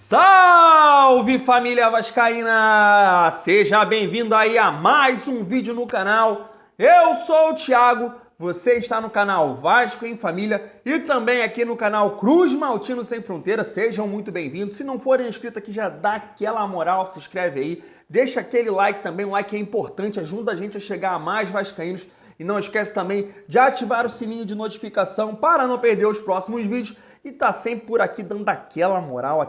Salve, família vascaína! Seja bem-vindo aí a mais um vídeo no canal. Eu sou o Thiago, você está no canal Vasco em Família e também aqui no canal Cruz Maltino Sem Fronteira. Sejam muito bem-vindos. Se não forem inscritos aqui, já dá aquela moral, se inscreve aí. Deixa aquele like também, o like é importante, ajuda a gente a chegar a mais vascaínos. E não esquece também de ativar o sininho de notificação para não perder os próximos vídeos. E tá sempre por aqui dando aquela moral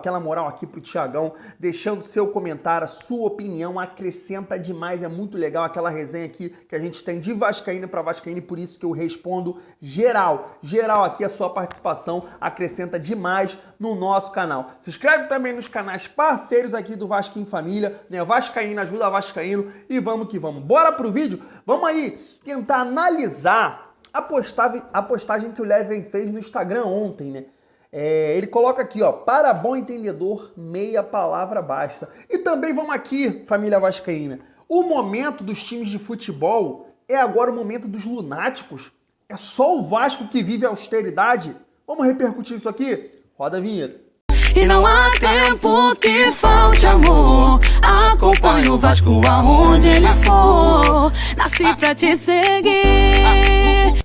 aqui pro Thiagão, deixando seu comentário, a sua opinião, acrescenta demais, é muito legal aquela resenha aqui que a gente tem de vascaíno para vascaíno e por isso que eu respondo geral aqui a sua participação, acrescenta demais no nosso canal. Se inscreve também nos canais parceiros aqui do Vasco em Família, né? Vascaíno ajuda Vascaíno e vamos que vamos. Bora pro vídeo? Vamos aí tentar analisar a postagem que o Leven fez no Instagram ontem, né? Ele coloca aqui, ó, para bom entendedor, meia palavra basta. E também vamos aqui, família vascaína, o momento dos times de futebol é agora o momento dos lunáticos? É só o Vasco que vive a austeridade? Vamos repercutir isso aqui? Roda a vinheta. E não há tempo que falte amor. Acompanhe o Vasco aonde ele for. Nasci pra te seguir.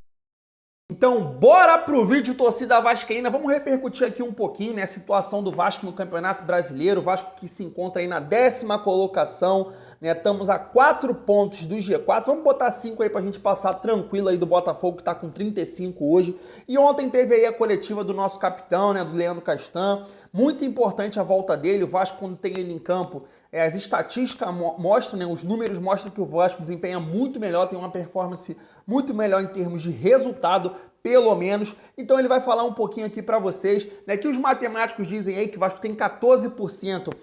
Então, bora pro vídeo, torcida vascaína. Vamos repercutir aqui um pouquinho, né, a situação do Vasco no Campeonato Brasileiro. O Vasco que se encontra aí na 10ª colocação, né? Estamos a 4 pontos do G4. Vamos botar 5 aí pra gente passar tranquilo aí do Botafogo, que tá com 35 hoje. E ontem teve aí a coletiva do nosso capitão, né, do Leandro Castan. Muito importante a volta dele. O Vasco, quando tem ele em campo, as estatísticas mostram, né, os números mostram que o Vasco desempenha muito melhor, tem uma performance muito melhor em termos de resultado, pelo menos. Então ele vai falar um pouquinho aqui para vocês, né, que os matemáticos dizem aí que o Vasco tem 14%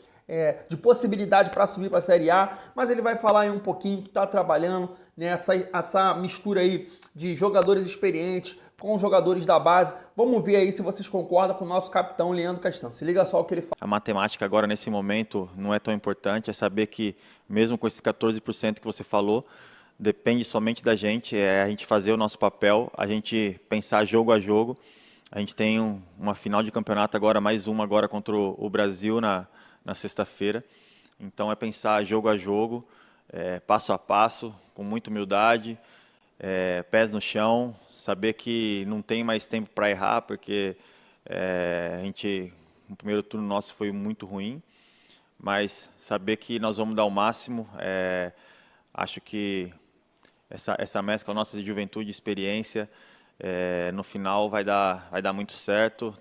de possibilidade para subir para a Série A, mas ele vai falar aí um pouquinho que está trabalhando, né, essa mistura aí de jogadores experientes com os jogadores da base. Vamos ver aí se vocês concordam com o nosso capitão Leandro Castan. Se liga só o que ele fala. A matemática agora nesse momento não é tão importante, é saber que mesmo com esses 14% que você falou, depende somente da gente, é a gente fazer o nosso papel, a gente pensar jogo a jogo. A gente tem uma final de campeonato agora, mais uma agora contra o Brasil na sexta-feira. Então é pensar jogo a jogo, passo a passo, com muita humildade, pés no chão, saber que não tem mais tempo para errar, porque o primeiro turno nosso foi muito ruim, mas saber que nós vamos dar o máximo. Acho que essa mescla nossa de juventude e experiência, no final vai dar muito certo.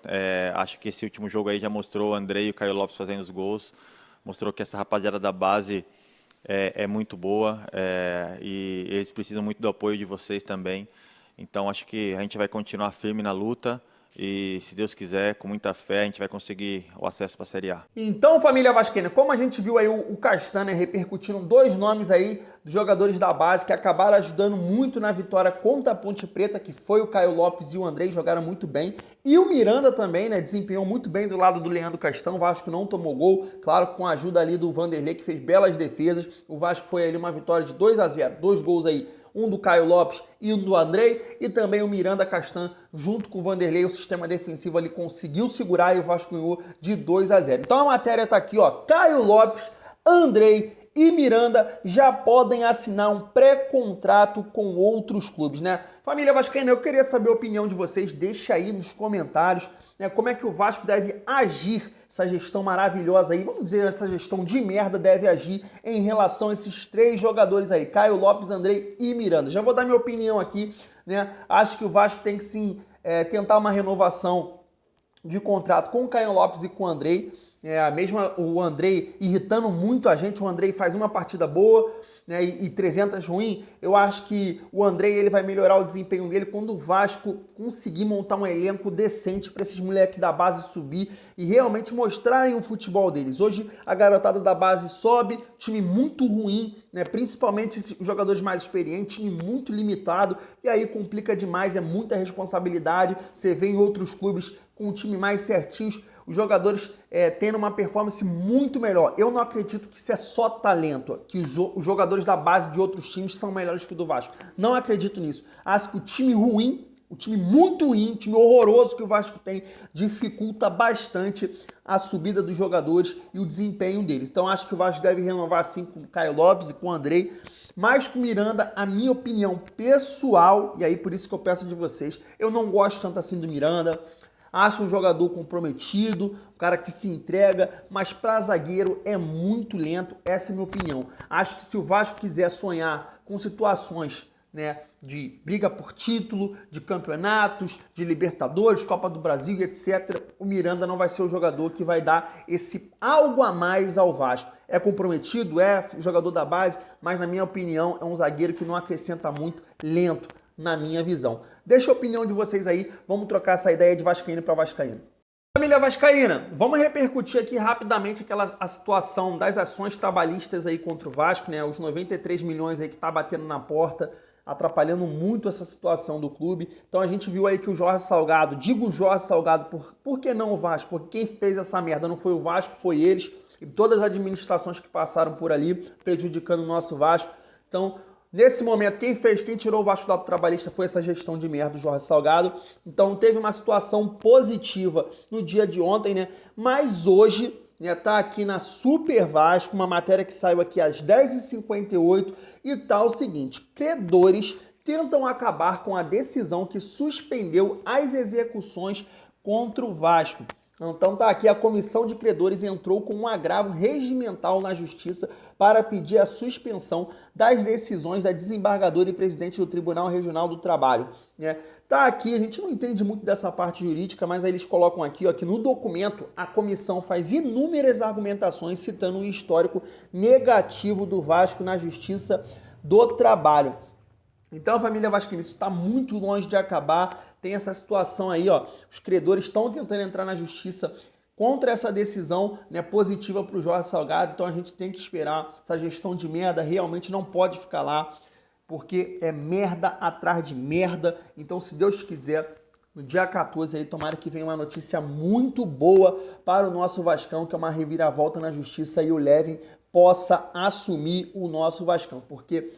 Acho que esse último jogo aí já mostrou o Andrei e o Caio Lopes fazendo os gols, mostrou que essa rapaziada da base é muito boa, e eles precisam muito do apoio de vocês também. Então acho que a gente vai continuar firme na luta e, se Deus quiser, com muita fé, a gente vai conseguir o acesso para a Série A. Então, família vascaína, como a gente viu aí o Castan, né, repercutindo dois nomes aí dos jogadores da base que acabaram ajudando muito na vitória contra a Ponte Preta, que foi o Caio Lopes e o Andrei, jogaram muito bem. E o Miranda também, né, desempenhou muito bem do lado do Leandro Castan. O Vasco não tomou gol, claro, com a ajuda ali do Vanderlei, que fez belas defesas. O Vasco foi ali uma vitória de 2-0, 2 gols aí, um do Caio Lopes e um do Andrei, e também o Miranda Castan, junto com o Vanderlei, o sistema defensivo ali conseguiu segurar e o Vasco ganhou de 2-0. Então a matéria tá aqui, ó, Caio Lopes, Andrei e Miranda já podem assinar um pré-contrato com outros clubes, né? Família vascaína, eu queria saber a opinião de vocês, deixa aí nos comentários, né, como é que o Vasco deve agir, essa gestão maravilhosa aí, vamos dizer, essa gestão de merda deve agir em relação a esses 3 jogadores aí, Caio Lopes, Andrei e Miranda. Já vou dar minha opinião aqui, né? Acho que o Vasco tem que sim tentar uma renovação de contrato com o Caio Lopes e com o Andrei. O Andrei irritando muito a gente, o Andrei faz uma partida boa, né, e 300 ruim. Eu acho que o Andrei ele vai melhorar o desempenho dele quando o Vasco conseguir montar um elenco decente para esses moleques da base subir e realmente mostrarem o futebol deles. Hoje a garotada da base sobe, time muito ruim, né, principalmente os jogadores mais experientes, time muito limitado, e aí complica demais, é muita responsabilidade. Você vê em outros clubes com um time mais certinhos, os jogadores tendo uma performance muito melhor. Eu não acredito que isso é só talento, que os jogadores da base de outros times são melhores que o do Vasco. Não acredito nisso. Acho que o time ruim, o time muito ruim, o time horroroso que o Vasco tem, dificulta bastante a subida dos jogadores e o desempenho deles. Então acho que o Vasco deve renovar sim com o Caio Lopes e com o Andrei, mas com o Miranda, a minha opinião pessoal, e aí por isso que eu peço de vocês, eu não gosto tanto assim do Miranda. Acho um jogador comprometido, um cara que se entrega, mas para zagueiro é muito lento, essa é a minha opinião. Acho que se o Vasco quiser sonhar com situações, né, de briga por título, de campeonatos, de Libertadores, Copa do Brasil, etc., o Miranda não vai ser o jogador que vai dar esse algo a mais ao Vasco. É comprometido, é jogador da base, mas na minha opinião é um zagueiro que não acrescenta muito, lento, na minha visão. Deixa a opinião de vocês aí, vamos trocar essa ideia de vascaíno para vascaíno. Família vascaína, vamos repercutir aqui rapidamente a situação das ações trabalhistas aí contra o Vasco, né? Os 93 milhões aí que tá batendo na porta, atrapalhando muito essa situação do clube. Então a gente viu aí que o Jorge Salgado, digo Jorge Salgado, por que não o Vasco? Porque quem fez essa merda não foi o Vasco, foi eles e todas as administrações que passaram por ali, prejudicando o nosso Vasco. Então, nesse momento, quem tirou o Vasco do ato trabalhista foi essa gestão de merda do Jorge Salgado. Então teve uma situação positiva no dia de ontem, né? Mas hoje, né, tá aqui na Super Vasco, uma matéria que saiu aqui às 10h58 e tá o seguinte: credores tentam acabar com a decisão que suspendeu as execuções contra o Vasco. Então tá aqui, a comissão de credores entrou com um agravo regimental na justiça para pedir a suspensão das decisões da desembargadora e presidente do Tribunal Regional do Trabalho, né? Tá aqui, a gente não entende muito dessa parte jurídica, mas aí eles colocam aqui, ó, que no documento a comissão faz inúmeras argumentações citando o histórico negativo do Vasco na Justiça do Trabalho. Então, a família vascaína, isso está muito longe de acabar. Tem essa situação aí, ó. Os credores estão tentando entrar na justiça contra essa decisão, né, positiva para o Jorge Salgado. Então, a gente tem que esperar. Essa gestão de merda realmente não pode ficar lá, porque é merda atrás de merda. Então, se Deus quiser, no dia 14 aí, tomara que venha uma notícia muito boa para o nosso Vascão, que é uma reviravolta na justiça e o Levin possa assumir o nosso Vascão, porque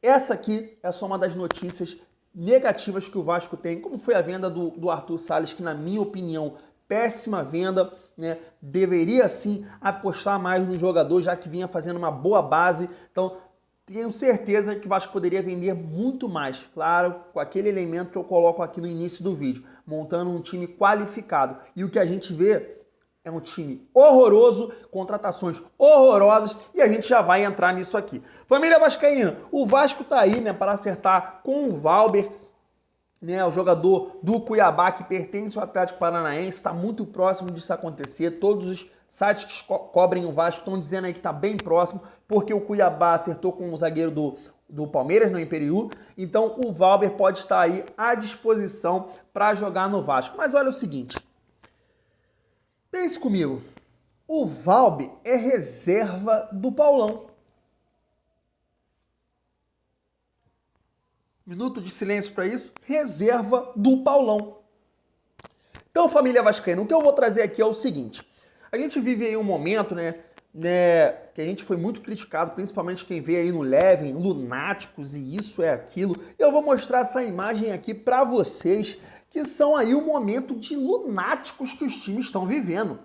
essa aqui é só uma das notícias negativas que o Vasco tem, como foi a venda do Arthur Salles, que na minha opinião, péssima venda, né? Deveria sim apostar mais no jogador, já que vinha fazendo uma boa base. Então, tenho certeza que o Vasco poderia vender muito mais, claro, com aquele elemento que eu coloco aqui no início do vídeo, montando um time qualificado. E o que a gente vê é um time horroroso, contratações horrorosas, e a gente já vai entrar nisso aqui. Família vascaína, o Vasco tá aí, né, para acertar com o Valber, né, o jogador do Cuiabá que pertence ao Atlético Paranaense, está muito próximo disso acontecer. Todos os sites que cobrem o Vasco estão dizendo aí que está bem próximo, porque o Cuiabá acertou com o zagueiro do Palmeiras, no Imperiú. Então o Valber pode estar aí à disposição para jogar no Vasco. Mas olha o seguinte, pense comigo, o Valber é reserva do Paulão. Minuto de silêncio para isso. Reserva do Paulão. Então, família vascaína, o que eu vou trazer aqui é o seguinte. A gente vive aí um momento, né, que a gente foi muito criticado, principalmente quem vê aí no Levin, lunáticos e isso é aquilo. E eu vou mostrar essa imagem aqui para vocês, que são aí o momento de lunáticos que os times estão vivendo.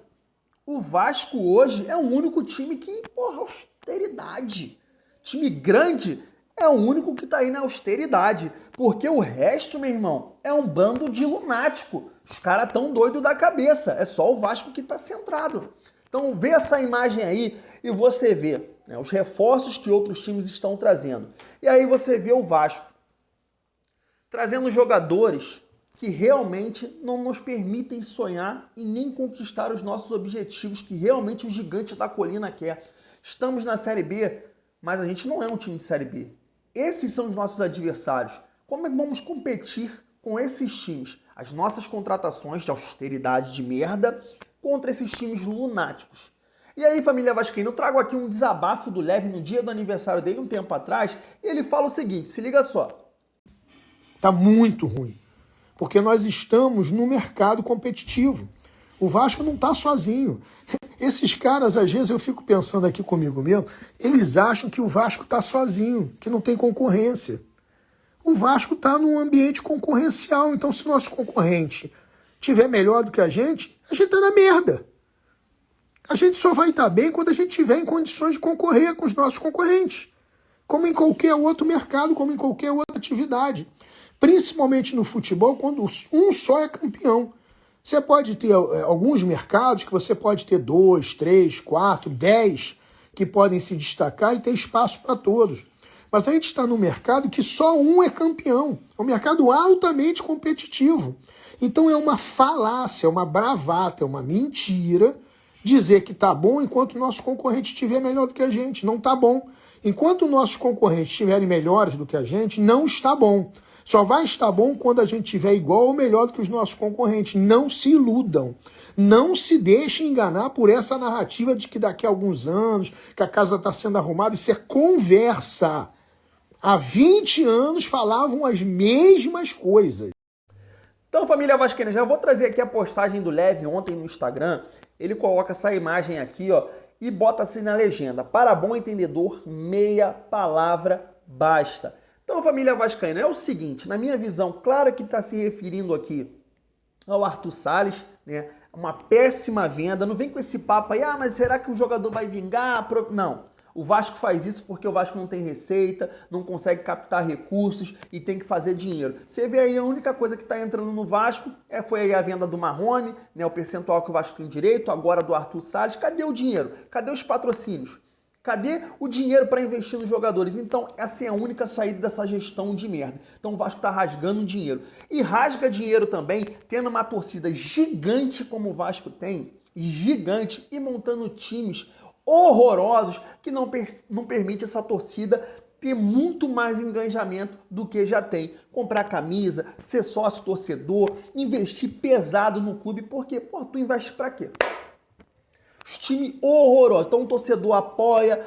O Vasco hoje é o único time que, porra, austeridade. Time grande é o único que tá aí na austeridade. Porque o resto, meu irmão, é um bando de lunático. Os caras tão doidos da cabeça. É só o Vasco que tá centrado. Então vê essa imagem aí e você vê, né, os reforços que outros times estão trazendo. E aí você vê o Vasco trazendo jogadores que realmente não nos permitem sonhar e nem conquistar os nossos objetivos que realmente o gigante da colina quer. Estamos na Série B, mas a gente não é um time de Série B. Esses são os nossos adversários. Como é que vamos competir com esses times? As nossas contratações de austeridade de merda contra esses times lunáticos. E aí, família vascaína, eu trago aqui um desabafo do Levin no dia do aniversário dele, um tempo atrás, e ele fala o seguinte, se liga só. Tá muito ruim. Porque nós estamos no mercado competitivo. O Vasco não está sozinho. Esses caras, às vezes, eu fico pensando aqui comigo mesmo, eles acham que o Vasco está sozinho, que não tem concorrência. O Vasco está num ambiente concorrencial, então se o nosso concorrente tiver melhor do que a gente está na merda. A gente só vai estar bem quando a gente tiver em condições de concorrer com os nossos concorrentes, como em qualquer outro mercado, como em qualquer outra atividade. Principalmente no futebol, quando um só é campeão. Você pode ter alguns mercados que você pode ter 2, 3, 4, 10 que podem se destacar e ter espaço para todos. Mas a gente está num mercado que só um é campeão. É um mercado altamente competitivo. Então é uma falácia, é uma bravata, é uma mentira dizer que está bom enquanto o nosso concorrente estiver melhor do que a gente. Não está bom. Enquanto nossos concorrentes estiverem melhores do que a gente, não está bom. Só vai estar bom quando a gente estiver igual ou melhor do que os nossos concorrentes. Não se iludam. Não se deixem enganar por essa narrativa de que daqui a alguns anos que a casa está sendo arrumada. Isso é conversa. Há 20 anos falavam as mesmas coisas. Então, família vascaína, já vou trazer aqui a postagem do Leve ontem no Instagram. Ele coloca essa imagem aqui, ó, e bota assim na legenda: para bom entendedor, meia palavra basta. Então, família vascaína, é o seguinte, na minha visão, claro que está se referindo aqui ao Arthur Salles, né? Uma péssima venda. Não vem com esse papo aí, mas será que o jogador vai vingar? Não. O Vasco faz isso porque o Vasco não tem receita, não consegue captar recursos e tem que fazer dinheiro. Você vê aí, a única coisa que está entrando no Vasco foi aí a venda do Marrone, né, o percentual que o Vasco tem direito, agora do Arthur Salles. Cadê o dinheiro? Cadê os patrocínios? Cadê o dinheiro para investir nos jogadores? Então, essa é a única saída dessa gestão de merda. Então, o Vasco está rasgando dinheiro. E rasga dinheiro também, tendo uma torcida gigante como o Vasco tem, gigante, e montando times horrorosos que não permite essa torcida ter muito mais engajamento do que já tem. Comprar camisa, ser sócio torcedor, investir pesado no clube, porque, tu investe pra quê? Time horroroso. Então o torcedor apoia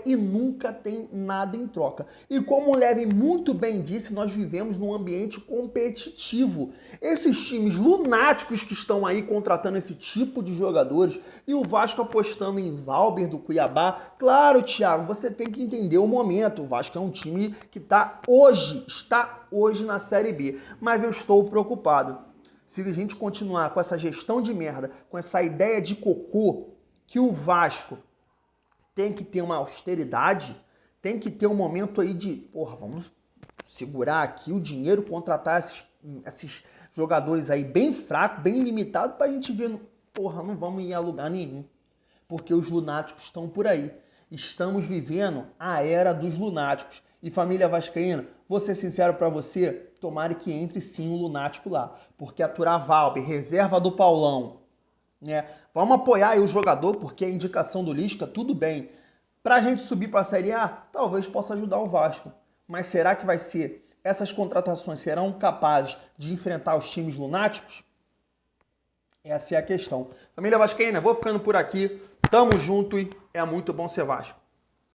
e nunca tem nada em troca. E como o Levin muito bem disse, nós vivemos num ambiente competitivo. Esses times lunáticos que estão aí contratando esse tipo de jogadores e o Vasco apostando em Valber do Cuiabá. Claro, Thiago, você tem que entender o momento. O Vasco é um time que está hoje na Série B. Mas eu estou preocupado. Se a gente continuar com essa gestão de merda, com essa ideia de cocô, que o Vasco tem que ter uma austeridade, tem que ter um momento aí de, vamos segurar aqui o dinheiro, contratar esses jogadores aí bem fracos, bem limitados, pra gente ver, não vamos ir a lugar nenhum, porque os lunáticos estão por aí. Estamos vivendo a era dos lunáticos. E família vascaína, vou ser sincero pra você, tomara que entre sim um lunático lá. Porque aturar Valber, reserva do Paulão, né? Vamos apoiar aí o jogador, porque a indicação do Lisca, tudo bem. Pra gente subir pra Série A, talvez possa ajudar o Vasco. Mas será que vai ser? Essas contratações serão capazes de enfrentar os times lunáticos? Essa é a questão. Família vascaína, vou ficando por aqui. Tamo junto e é muito bom ser Vasco.